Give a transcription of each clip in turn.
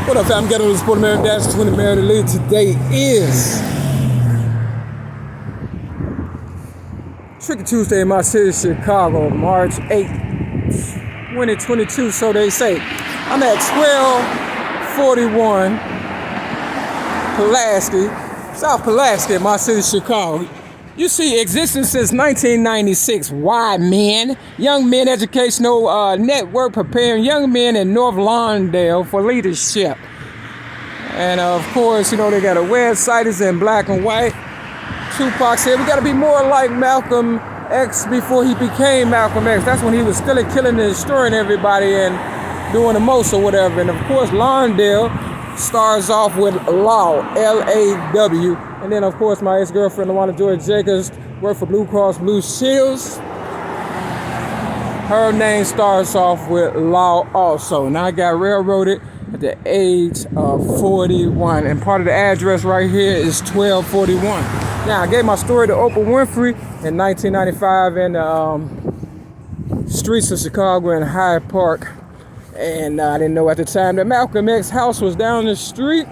What up, fam? Getting on the Sport American Dash 20 Mary League. Today is Tricky Tuesday in my city, Chicago, March 8th, 2022. So they say. I'm at 1241 Pulaski, South Pulaski, my city, Chicago. You see, existence since 1996. Why, men? Young Men Educational Network preparing young men in North Lawndale for leadership. And of course, you know, they got a website. It's in black and white. Tupac said, we got to be more like Malcolm X before he became Malcolm X. That's when he was still killing and destroying everybody and doing the most or whatever. And of course, Lawndale starts off with Law, L-A-W. And then, of course, my ex-girlfriend, Luana Joy Jacobs, worked for Blue Cross Blue Shields. Her name starts off with Law also. Now, I got railroaded at the age of 41. And part of the address right here is 1241. Now, I gave my story to Oprah Winfrey in 1995 in the streets of Chicago in Hyde Park. And I didn't know at the time that Malcolm X's house was down the street,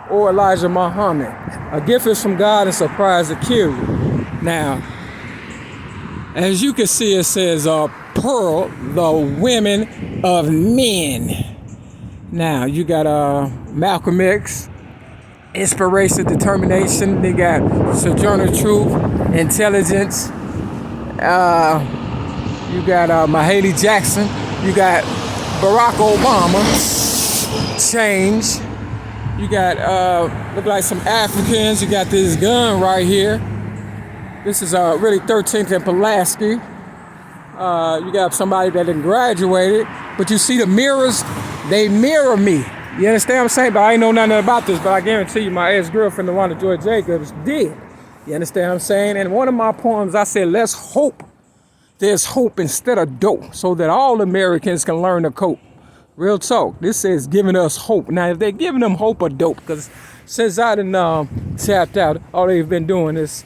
or Elijah Muhammad. A gift is from God and surprise to kill you. Now, as you can see, it says, Pearl, the women of men. Now, you got Malcolm X, inspiration, determination. They got Sojourner Truth, intelligence. You got Mahalia Jackson. You got Barack Obama. Change. You got look like some Africans. You got this gun right here. This is really 13th and Pulaski. You got somebody that done graduated, but you see the mirrors. They mirror me. You understand what I'm saying? But I ain't know nothing about this. But I guarantee you, my ex-girlfriend, Luana Joy Jacobs, did. You understand what I'm saying? And one of my poems, I said, let's hope there's hope instead of dope, so that all Americans can learn to cope. Real talk. This says giving us hope. Now, if they're giving them hope or dope, because since I done tapped out, all they've been doing is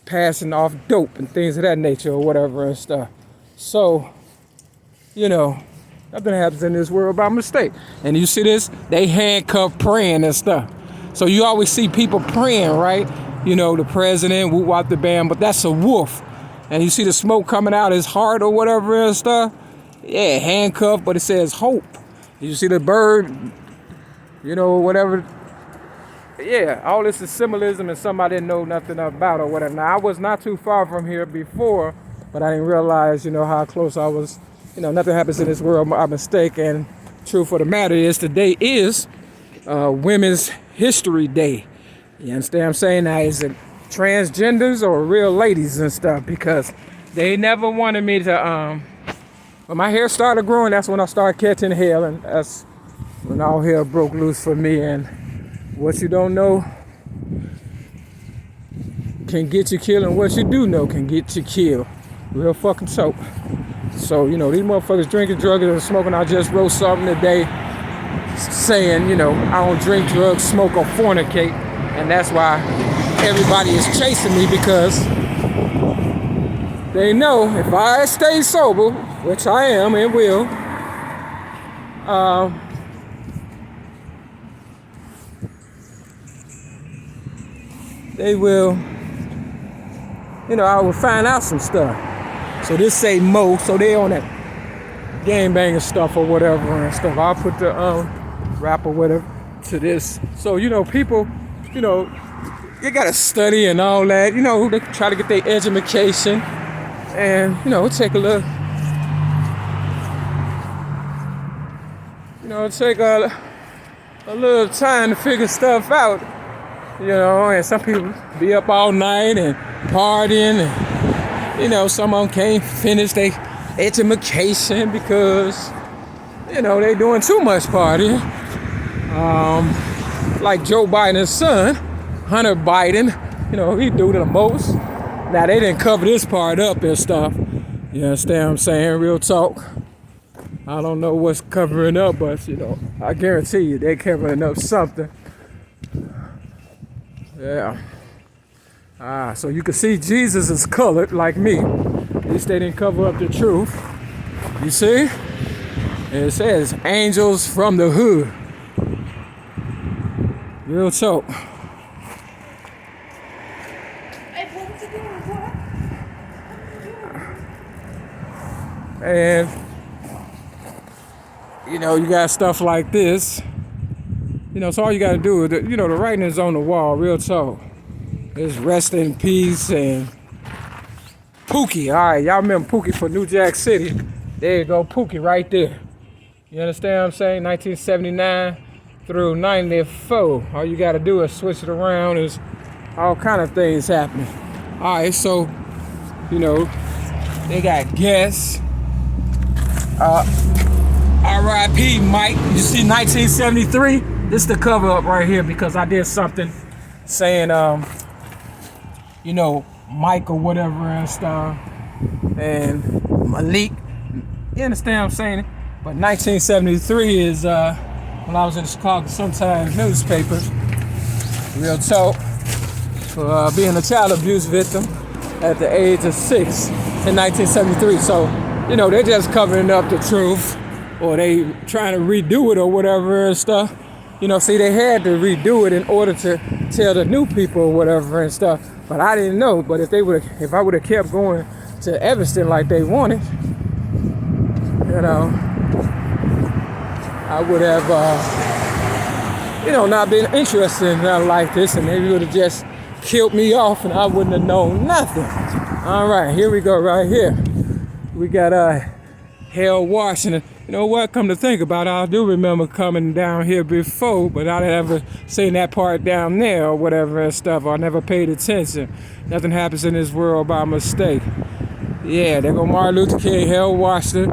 passing off dope and things of that nature or whatever and stuff. So, you know, nothing happens in this world by mistake. And you see this? They handcuff praying and stuff. So you always see people praying, right? You know, the president, woo-wop the band, but that's a wolf. And you see the smoke coming out his heart or whatever and stuff. Yeah, handcuffed, but it says hope. You see the bird, you know, whatever. Yeah, all this is symbolism and somebody didn't know nothing about or whatever. Now, I was not too far from here before, but I didn't realize, you know, how close I was. You know, nothing happens in this world by mistake. And truth of the matter is, today is Women's History Day. You understand what I'm saying? Now, is it transgenders or real ladies and stuff? Because they never wanted me to, when my hair started growing, that's when I started catching hell, and that's when all hell broke loose for me. And what you don't know can get you killed, and what you do know can get you killed. Real fucking soap. So, you know, these motherfuckers drinking, drugging, and smoking. I just wrote something today saying, you know, I don't drink, drugs, smoke, or fornicate, and that's why everybody is chasing me, because they know if I stay sober, which I am and will, they will, you know, I will find out some stuff. So this say Mo, so they on that gangbanging stuff or whatever and stuff. I'll put the rap or whatever to this. So, you know, people, you know, you gotta study and all that. You know, they try to get their education and, you know, take a look. You know, take a little time to figure stuff out. You know, and some people be up all night and partying, and, you know, some of them can't finish their education because, you know, they doing too much partying. Like Joe Biden's son, Hunter Biden, you know, he do the most. Now, they didn't cover this part up and stuff. You understand what I'm saying? Real talk. I don't know what's covering up, but, you know, I guarantee you they covering up something. Yeah. So you can see Jesus is colored like me. At least they didn't cover up the truth. You see? And it says Angels from the Hood. Real talk. And you know, you got stuff like this. You know, so all you gotta do is, you know, the writing is on the wall, real talk. It's rest in peace and Pookie. All right, y'all remember Pookie for New Jack City. There you go, Pookie right there. You understand what I'm saying? 1979 through 94. All you gotta do is switch it around. There's all kind of things happening. All right, so, you know, they got guests. R.I.P. Mike. You see 1973? This is the cover up right here because I did something saying, you know, Mike or whatever and stuff. And Malik. You understand what I'm saying? But 1973 is when I was in the Chicago Sun-Times newspaper. Real talk. For being a child abuse victim at the age of 6 in 1973. So, you know, they're just covering up the truth, or they trying to redo it or whatever and stuff. You know, see, they had to redo it in order to tell the new people or whatever and stuff. But I didn't know. But if I would have kept going to Evanston like they wanted, you know, I would have, you know, not been interested in nothing like this, and they would have just killed me off, and I wouldn't have known nothing. All right, here we go, right here. We got Hale Washington. You know what? Come to think about it, I do remember coming down here before, but I never seen that part down there or whatever and stuff. I never paid attention. Nothing happens in this world by mistake. Yeah, there go Martin Luther King, Hale Washington,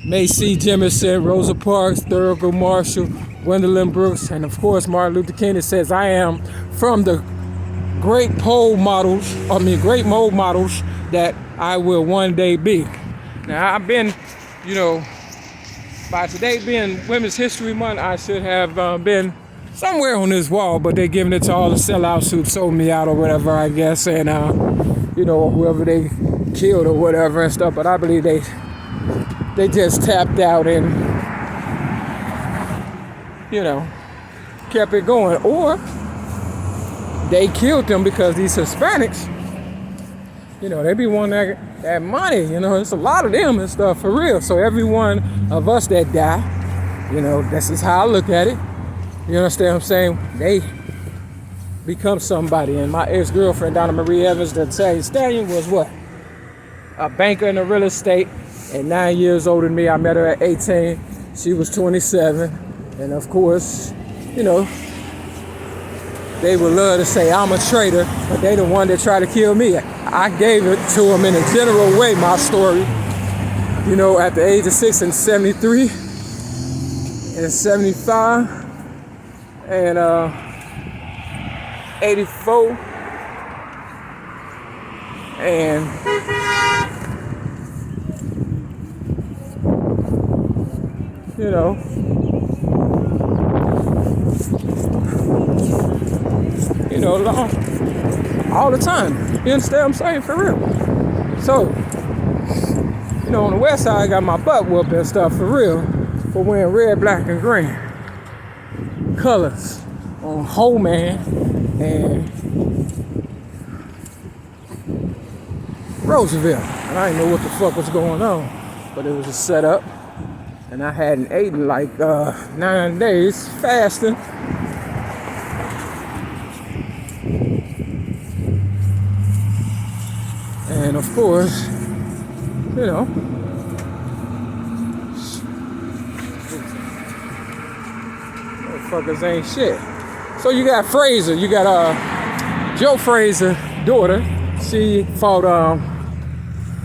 Macy Jemison, Rosa Parks, Thurgood Marshall, Gwendolyn Brooks, and of course Martin Luther King. It says, "I am from the great role models that I will one day be." Now, I've been, you know, by today being Women's History Month, I should have been somewhere on this wall, but they're giving it to all the sellouts who sold me out or whatever, I guess, and, you know, whoever they killed or whatever and stuff. But I believe they just tapped out and, you know, kept it going. Or they killed them because these Hispanics, you know, they be wanting that money, you know, it's a lot of them and stuff, for real. So every one of us that die, you know, this is how I look at it. You understand what I'm saying? They become somebody. And my ex-girlfriend, Donna Marie Evans, the Italian Stallion, was what? A banker in the real estate, and 9 years older than me. I met her at 18. She was 27. And of course, you know, they would love to say I'm a traitor, but they the one that tried to kill me. I gave it to them in a general way, my story. You know, at the age of 6 and 73 and 75 and 84 and you know, all the time. You understand what I'm saying? For real. So, you know, on the west side, I got my butt whooped and stuff, for real, for wearing red, black, and green colors on Whole Man and Roosevelt. And I didn't know what the fuck was going on, but it was a setup. And I hadn't eaten like 9 days fasting. And of course, you know, motherfuckers ain't shit. So you got Fraser, you got Joe Fraser's daughter. She fought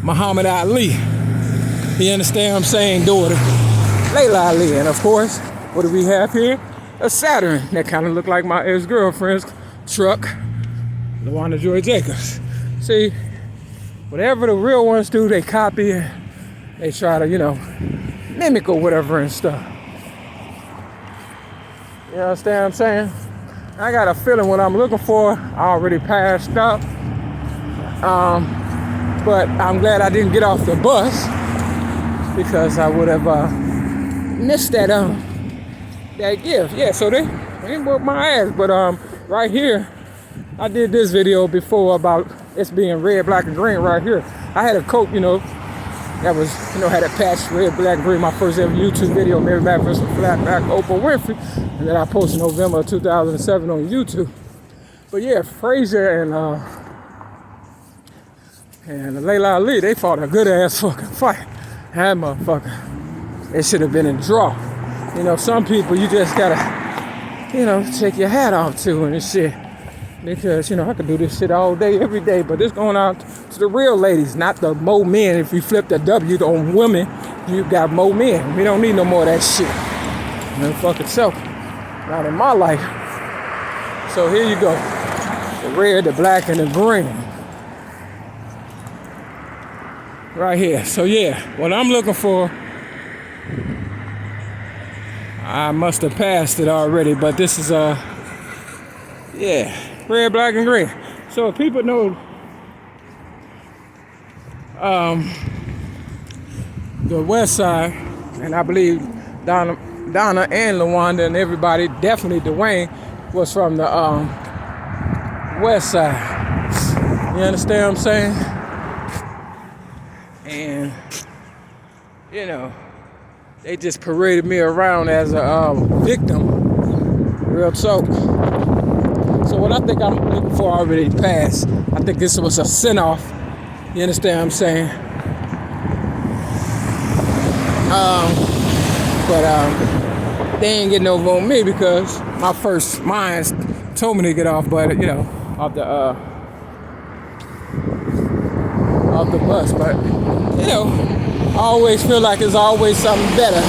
Muhammad Ali. You understand what I'm saying? Daughter, Layla Ali. And of course, what do we have here? A Saturn that kind of looked like my ex-girlfriend's truck, LaWanda Joy Jacobs. See, whatever the real ones do, they copy it. They try to, you know, mimic or whatever and stuff. You understand what I'm saying? I got a feeling what I'm looking for, I already passed up. But I'm glad I didn't get off the bus. because I would have missed that gift. Yeah, so they whooped my ass. But right here, I did this video before about it's being red, black, and green right here. I had a coat, that was, had a patch, red, black, and green. My first ever YouTube video, Mary Mac vs. Flatback, Oprah Winfrey. And then I posted November 2007 on YouTube. But yeah, Frazier and Layla Ali, they fought a good ass fucking fight. That motherfucker, it should have been a draw. Some people you just gotta, take your hat off to and shit. Because, I could do this shit all day, every day. But this going out to the real ladies, not the mo men. If you flip the W on women, you got mo men. We don't need no more of that shit. Fucking so. Not in my life. So here you go. The red, the black, and the green. Right here. So yeah, what I'm looking for, I must have passed it already, but this is red, black, and green. So if people know the west side, and I believe Donna and LaWanda and everybody, definitely Dwayne, was from the west side. You understand what I'm saying? And they just paraded me around as a victim. Real talk. So what I think I'm looking for already passed. I think this was a send-off. You understand what I'm saying? But they ain't getting over on me because my first mind told me to get off, but off the bus. But I always feel like there's always something better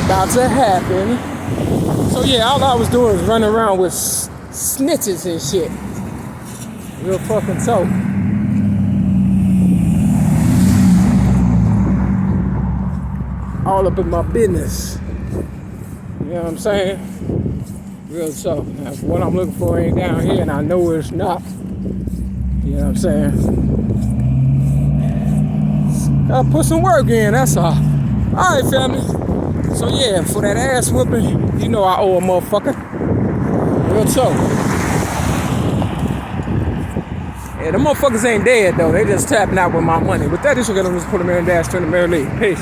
about to happen. So yeah, all I was doing was running around with snitches and shit. Real fucking talk. All up in my business. You know what I'm saying? Real talk. Now, what I'm looking for ain't down here, and I know it's not. You know what I'm saying? Gotta put some work in, that's all. Alright, family. So yeah, for that ass whooping, I owe a motherfucker. Real talk. Yeah, the motherfuckers ain't dead though. They just tapping out with my money. With that, this we're gonna put them in and dash to the Mary Lee. Peace.